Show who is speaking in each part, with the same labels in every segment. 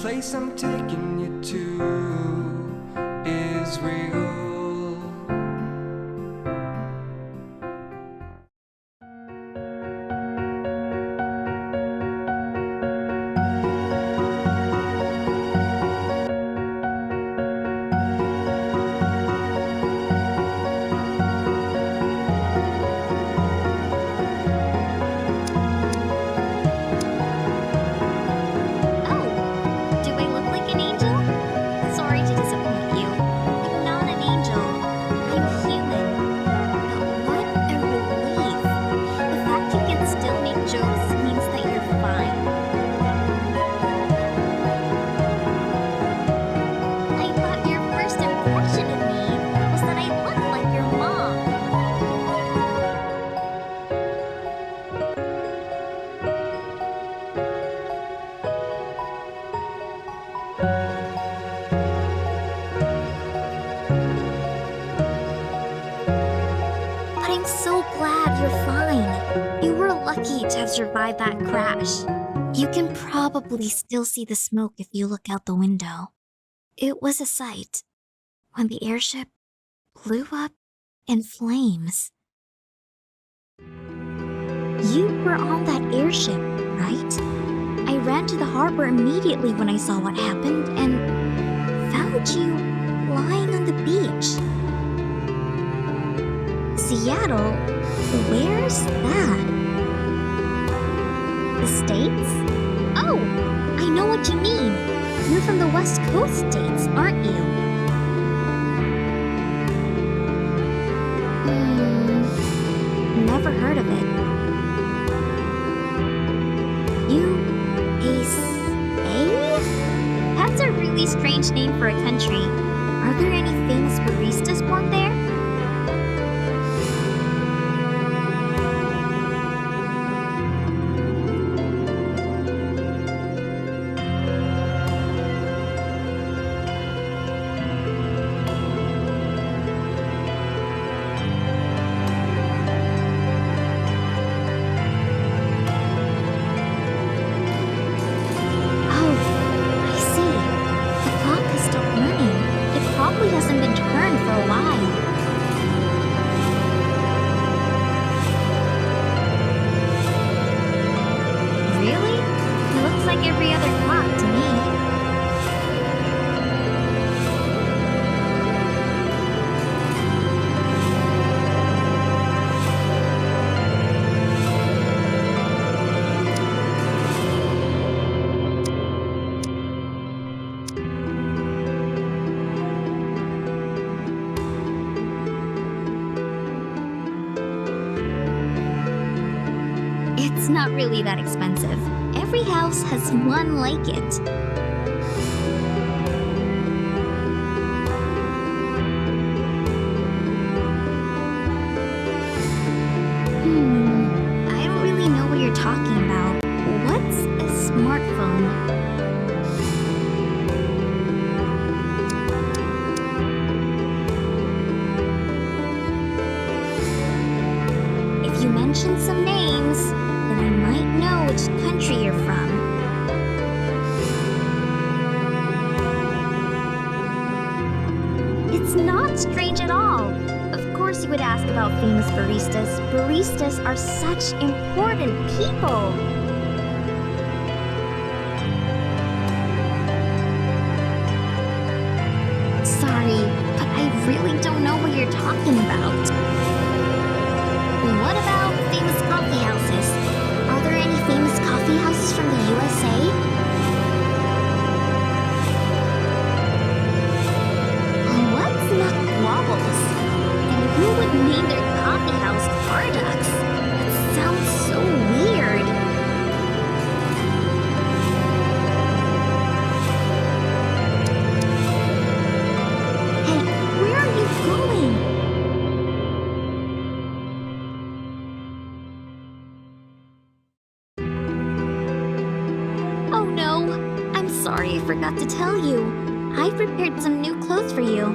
Speaker 1: place I'm taking you to is real.
Speaker 2: But I'm so glad you're fine. You were lucky to have survived that crash. You can probably still see the smoke if you look out the window. It was a sight when the airship blew up in flames. You were on that airship, right? I ran to the harbor immediately when I saw what happened and found you lying on the beach. Seattle? Where's that? The States? Oh, I know what you mean. You're from the West Coast states, aren't you? Never heard of it. USA? That's a really strange name for a country. Are there any famous baristas born there? Hasn't been turned for a while. Really? It looks like every other clock to me. It's not really that expensive. Every house has one like it. I don't really know what you're talking about. What's a smartphone? If you mention some names, then I might know which country you're from. It's not strange at all. Of course you would ask about famous baristas. Baristas are such important people. Sorry, but I really don't know what you're talking about. What about famous coffee houses? Are there any famous coffee houses from the USA? What's McWobbles? And who would name their coffee house Ardux? That sounds so weird. Hey, where are you going? Sorry, I forgot to tell you. I prepared some new clothes for you.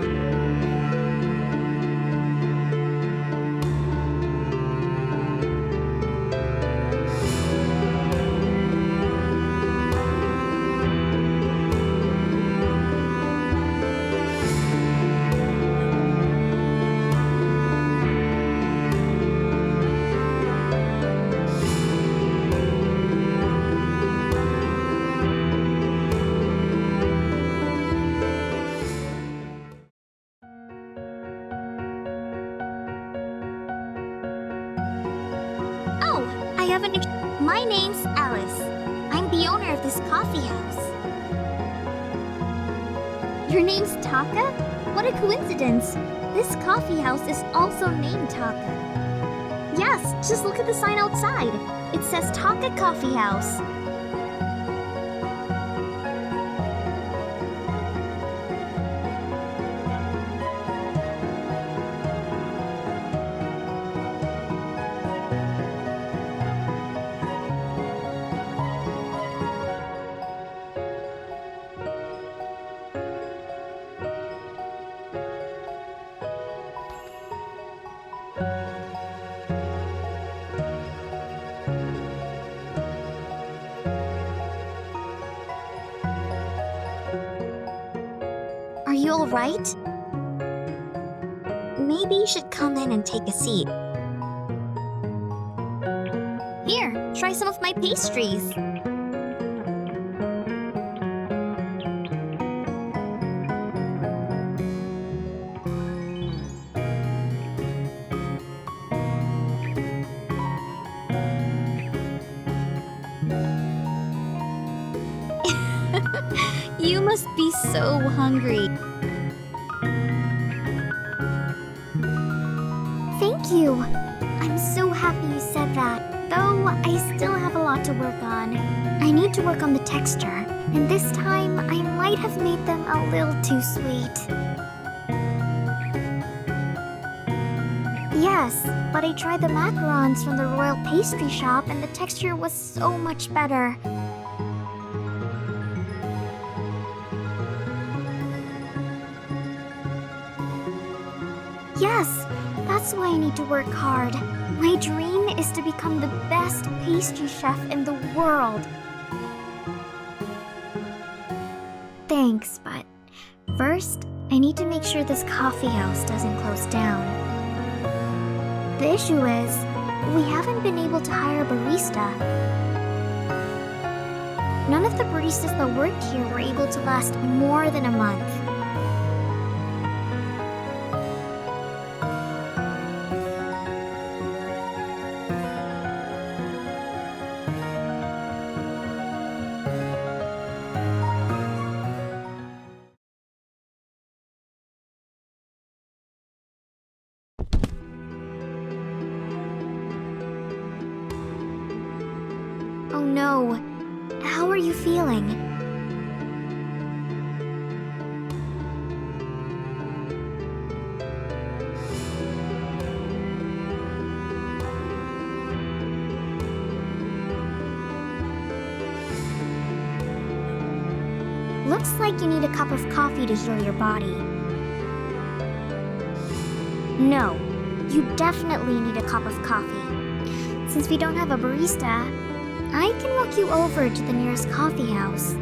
Speaker 2: have an. My name's Alice. I'm the owner of this coffee house. Your name's Taka? What a coincidence. This coffee house is also named Taka. Yes, just look at the sign outside. It says Taka Coffee House. Are you alright? Maybe you should come in and take a seat. Here, try some of my pastries. You must be so hungry. Thank you. I'm so happy you said that. Though I still have a lot to work on. I need to work on the texture, and this time I might have made them a little too sweet. Yes, but I tried the macarons from the Royal Pastry Shop and the texture was so much better. Yes, that's why I need to work hard. My dream is to become the best pastry chef in the world. Thanks, but first, I need to make sure this coffee house doesn't close down. The issue is, we haven't been able to hire a barista. None of the baristas that worked here were able to last more than a month. Oh no. How are you feeling? Looks like you need a cup of coffee to heal your body. No, you definitely need a cup of coffee. Since we don't have a barista, I can walk you over to the nearest coffee house.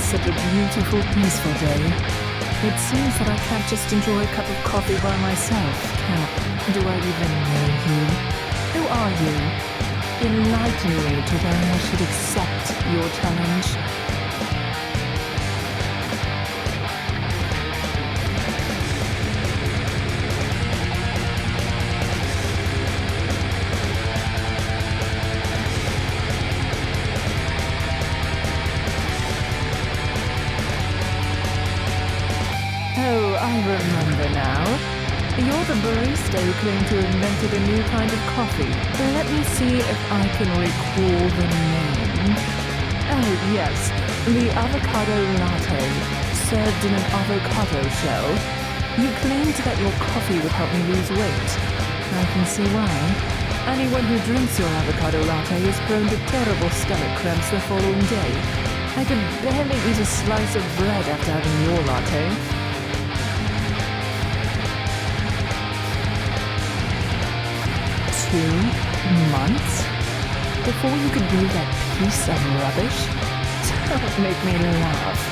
Speaker 3: such a beautiful, peaceful day. It seems that I can't just enjoy a cup of coffee by myself, can I? Do I even know you? Who are you? Enlighten me to when I should accept your challenge. I remember now. You're the barista who claimed to have invented a new kind of coffee. Let me see if I can recall the name. Oh, yes, the avocado latte, served in an avocado shell. You claimed that your coffee would help me lose weight. I can see why. Anyone who drinks your avocado latte is prone to terrible stomach cramps the following day. I could barely eat a slice of bread after having your latte. 2 months? Before you could brew that piece of rubbish? Don't make me laugh.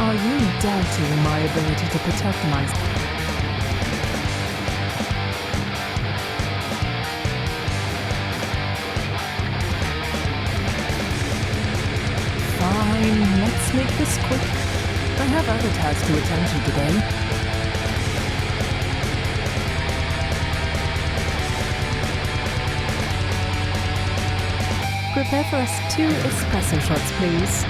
Speaker 3: Are you doubting my ability to protect myself? Fine, let's make this quick. I have other tasks to attend to today. Prepare for us 2 espresso shots, please.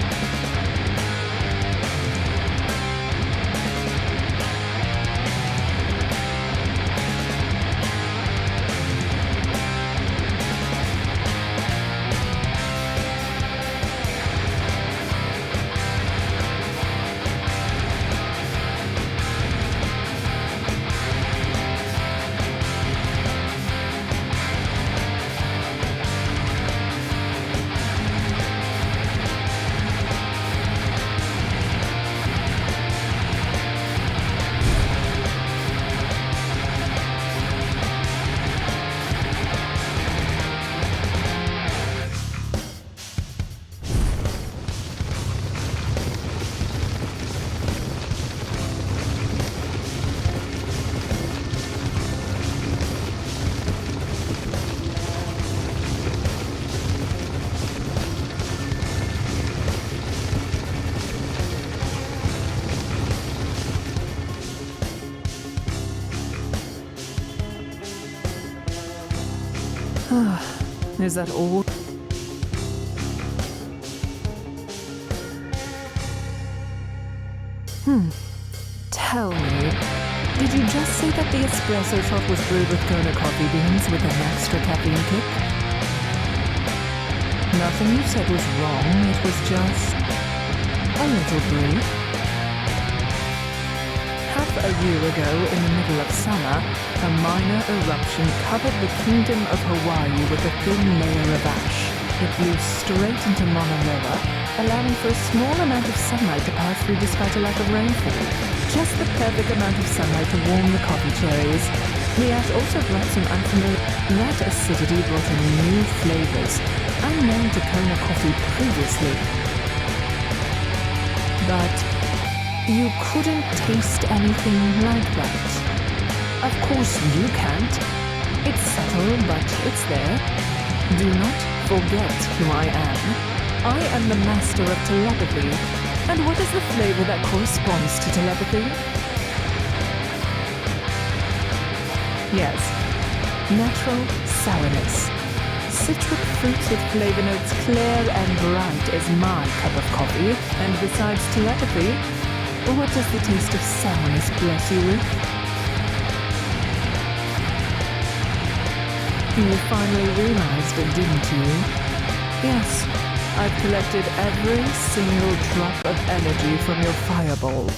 Speaker 3: Is that all? Tell me, did you just say that the espresso shot was brewed with Kona coffee beans with an extra caffeine kick? Nothing you said was wrong, it was just a little brief. Half a year ago, in the middle of summer, a minor eruption covered the kingdom of Hawaii with a thin layer of ash. It blew straight into Mauna Loa, allowing for a small amount of sunlight to pass through despite a lack of rainfall. Just the perfect amount of sunlight to warm the coffee cherries. The ash also brought some unfamiliar. That acidity brought in new flavors, unknown to Kona coffee previously. But you couldn't taste anything like that. Of course you can't. It's subtle, but it's there. Do not forget who I am. I am the master of telepathy. And what is the flavor that corresponds to telepathy? Yes, natural sourness. Citric fruits with flavor notes clear and bright is my cup of coffee. And besides telepathy, what does the taste of sourness bless you with? You finally realized it, didn't you? Yes, I've collected every single drop of energy from your fireball.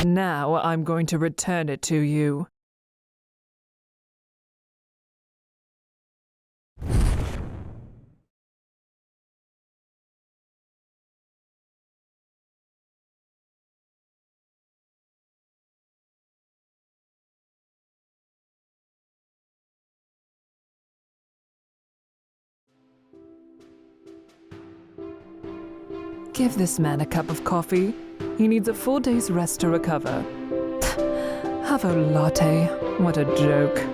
Speaker 3: And now I'm going to return it to you. Give this man a cup of coffee. He needs a full day's rest to recover. Have a latte. What a joke.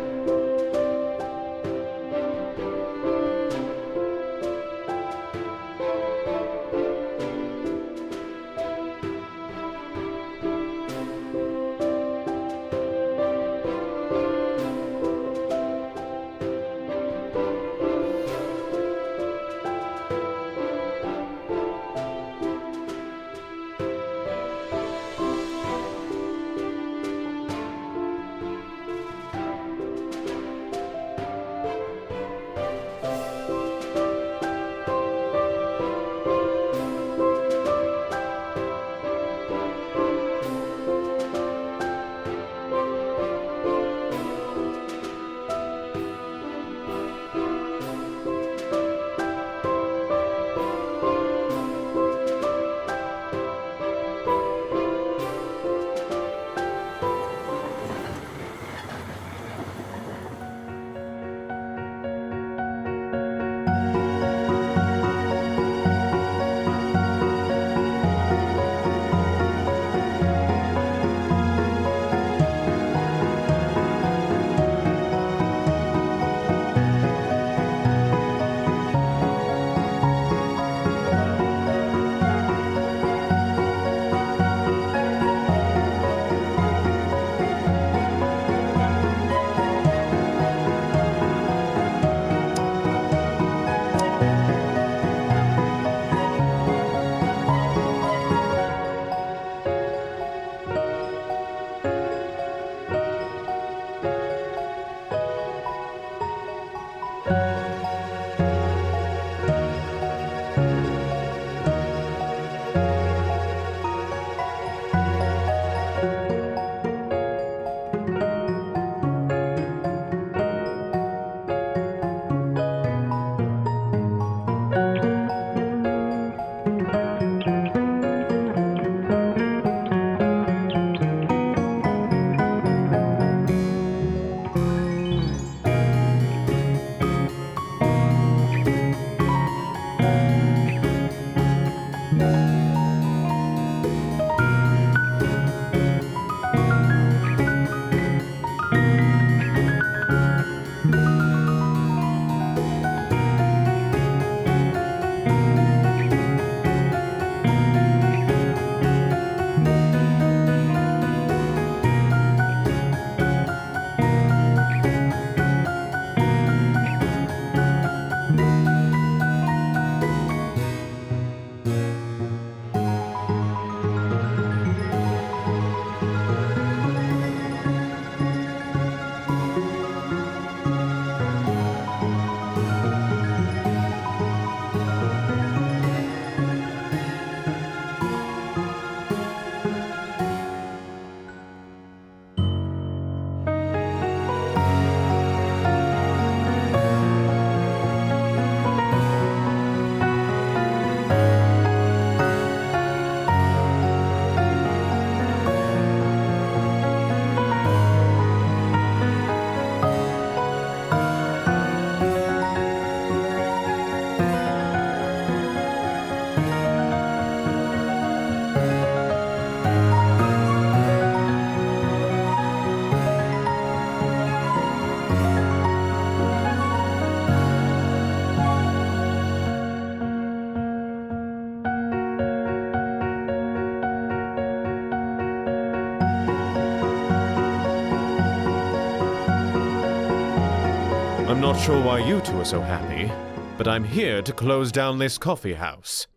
Speaker 4: I'm not sure why you two are so happy, but I'm here to close down this coffee house.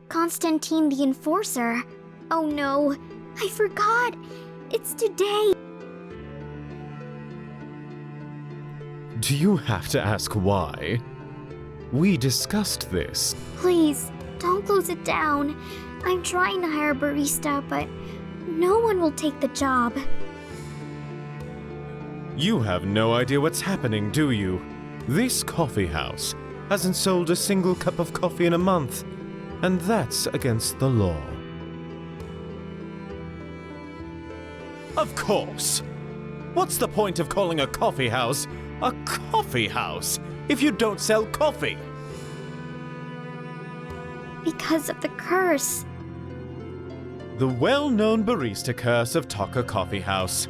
Speaker 2: Constantine the Enforcer. Oh no, I forgot. It's today.
Speaker 4: Do you have to ask why? We discussed this.
Speaker 2: Please, don't close it down. I'm trying to hire a barista, but no one will take the job.
Speaker 4: You have no idea what's happening, do you? This coffee house hasn't sold a single cup of coffee in a month, and that's against the law. Of course! What's the point of calling a coffee house if you don't sell coffee?
Speaker 2: Because of the curse.
Speaker 4: The well-known barista curse of Taka Coffee House.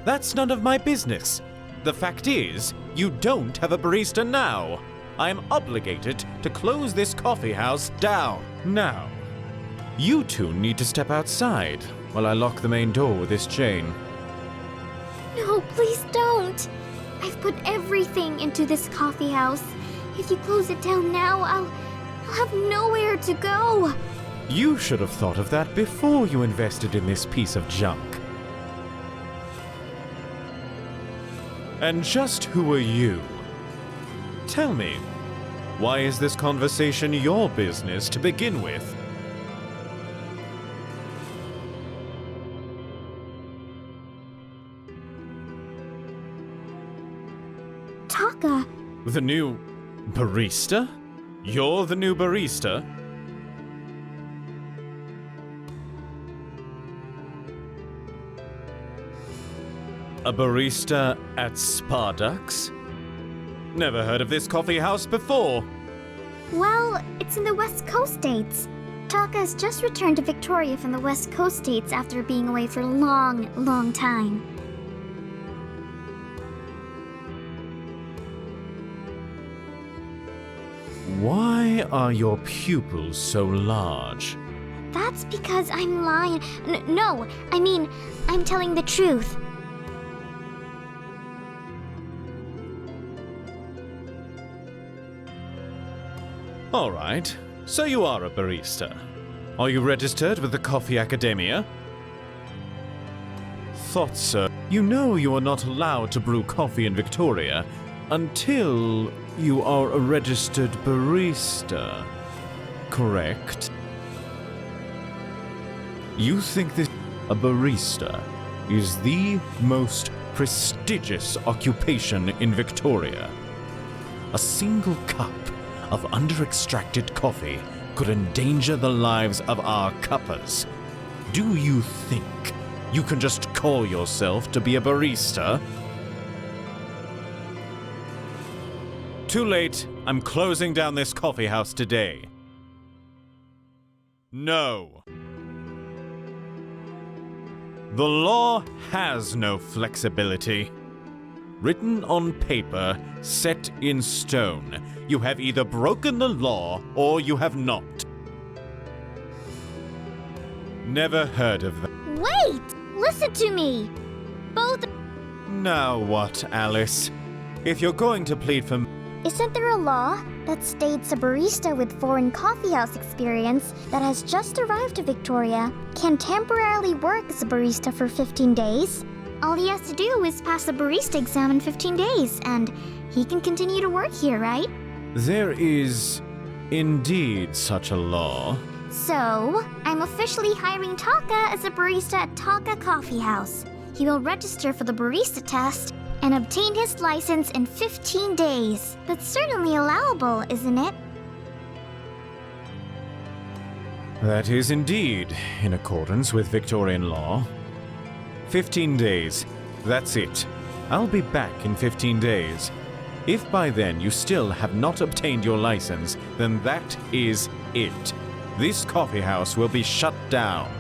Speaker 4: That's none of my business. The fact is, you don't have a barista now. I am obligated to close this coffee house down. Now, you two need to step outside while I lock the main door with this chain.
Speaker 2: No, please don't. I've put everything into this coffee house. If you close it down now, I'll have nowhere to go.
Speaker 4: You should have thought of that before you invested in this piece of junk. And just who are you? Tell me, why is this conversation your business to begin with?
Speaker 2: Taka.
Speaker 4: The new barista? You're the new barista? A barista at Sparducks? Never heard of this coffee house before.
Speaker 2: Well, it's in the West Coast states. Taka has just returned to Victoria from the West Coast states after being away for a long, long time.
Speaker 4: Why are your pupils so large?
Speaker 2: That's because I'm lying. No, I mean, I'm telling the truth.
Speaker 4: All right, so you are a barista. Are you registered with the Coffee Academia? Thought so. You know you are not allowed to brew coffee in Victoria until you are a registered barista, correct? You think that a barista is the most prestigious occupation in Victoria? A single cup of under-extracted coffee could endanger the lives of our cuppers. Do you think you can just call yourself to be a barista? Too late. I'm closing down this coffee house today. No. The law has no flexibility. Written on paper, set in stone. You have either broken the law or you have not. Never heard of that.
Speaker 2: Wait! Listen to me! Both.
Speaker 4: Now what, Alice? If you're going to plead for...
Speaker 2: Isn't there a law that states a barista with foreign coffee house experience that has just arrived to Victoria can temporarily work as a barista for 15 days? All he has to do is pass the barista exam in 15 days, and he can continue to work here, right?
Speaker 4: There is indeed such a law.
Speaker 2: So, I'm officially hiring Taka as a barista at Taka Coffee House. He will register for the barista test and obtain his license in 15 days. That's certainly allowable, isn't it?
Speaker 4: That is indeed in accordance with Victorian law. 15 days. That's it. I'll be back in 15 days. If by then you still have not obtained your license, then that is it. This coffee house will be shut down.